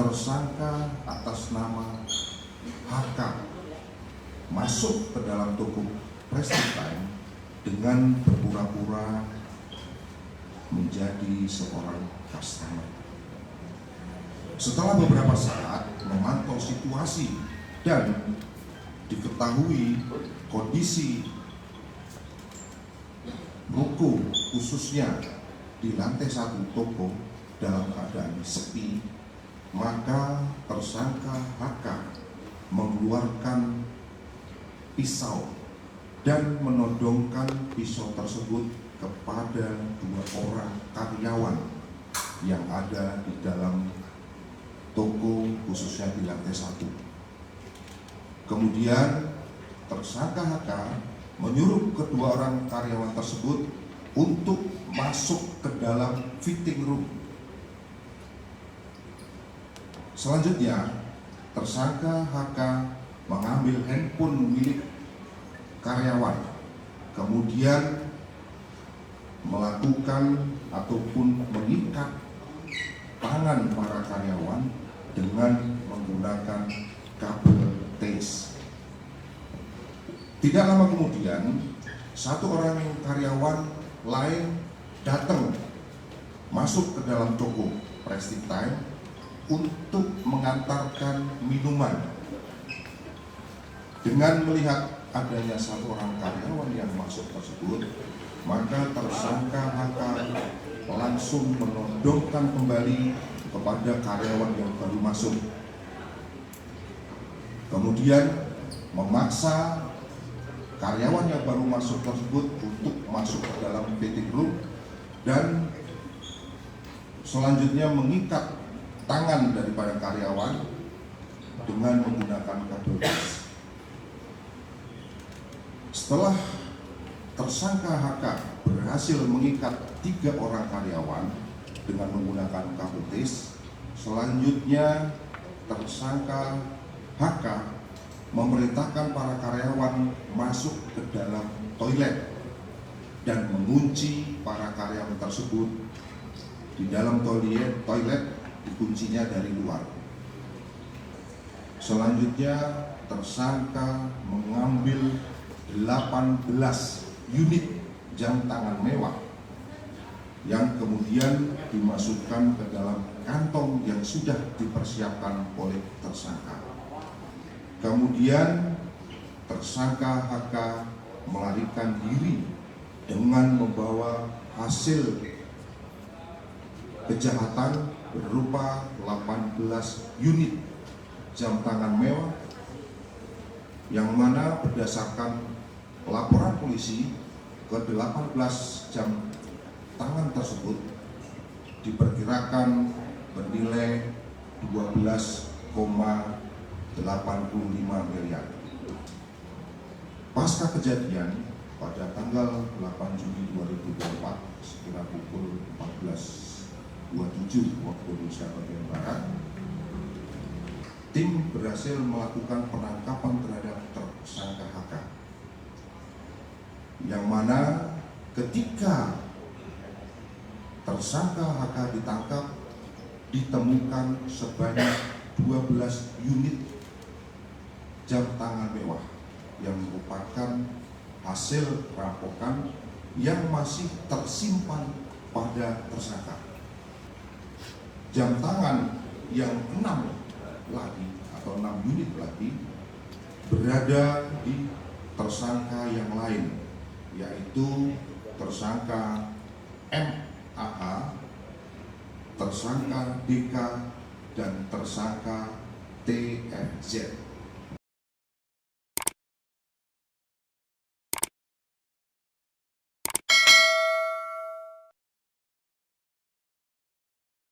tersangka atas nama HK masuk ke dalam toko Prestige Time dengan berpura-pura menjadi seorang customer. Setelah beberapa saat memantau situasi dan diketahui kondisi ruko khususnya di lantai 1 toko dalam keadaan sepi, maka tersangka HK mengeluarkan pisau dan menodongkan pisau tersebut kepada 2 orang karyawan yang ada di dalam toko khususnya di lantai 1. Kemudian tersangka HK menyuruh kedua orang karyawan tersebut untuk masuk ke dalam fitting room. Selanjutnya, tersangka HK mengambil handphone milik karyawan, kemudian melakukan ataupun mengikat tangan para karyawan dengan menggunakan kabel tes. Tidak lama kemudian, 1 orang karyawan lain datang masuk ke dalam toko Prestige Time untuk mengantarkan minuman. Dengan melihat adanya 1 orang karyawan yang masuk tersebut, maka tersangka HK langsung menodongkan kembali kepada karyawan yang baru masuk. Kemudian memaksa karyawan yang baru masuk tersebut untuk masuk ke dalam fitting room dan selanjutnya mengikat tangan daripada karyawan dengan menggunakan kabel gas. Setelah tersangka HK berhasil mengikat 3 orang karyawan dengan menggunakan kabel gas, selanjutnya tersangka HK memerintahkan para karyawan masuk ke dalam toilet dan mengunci para karyawan tersebut di dalam toilet, dikuncinya dari luar. Selanjutnya tersangka mengambil 18 unit jam tangan mewah yang kemudian dimasukkan ke dalam kantong yang sudah dipersiapkan oleh tersangka. Kemudian tersangka HK melarikan diri dengan membawa hasil kejahatan berupa 18 unit jam tangan mewah yang mana berdasarkan laporan polisi ke 18 jam tangan tersebut diperkirakan bernilai 12,85 miliar. Pasca kejadian pada tanggal 8 Juni 2024 sekitar pukul 14.27 waktu Indonesia bagian Barat, tim berhasil melakukan penangkapan terhadap tersangka HK, yang mana ketika tersangka HK ditangkap ditemukan sebanyak 12 unit jam tangan mewah yang merupakan hasil rampokan yang masih tersimpan pada tersangka. Jam tangan yang 6 lagi atau 6 unit lagi berada di tersangka yang lain, yaitu tersangka MAH, tersangka DK, dan tersangka TFZ.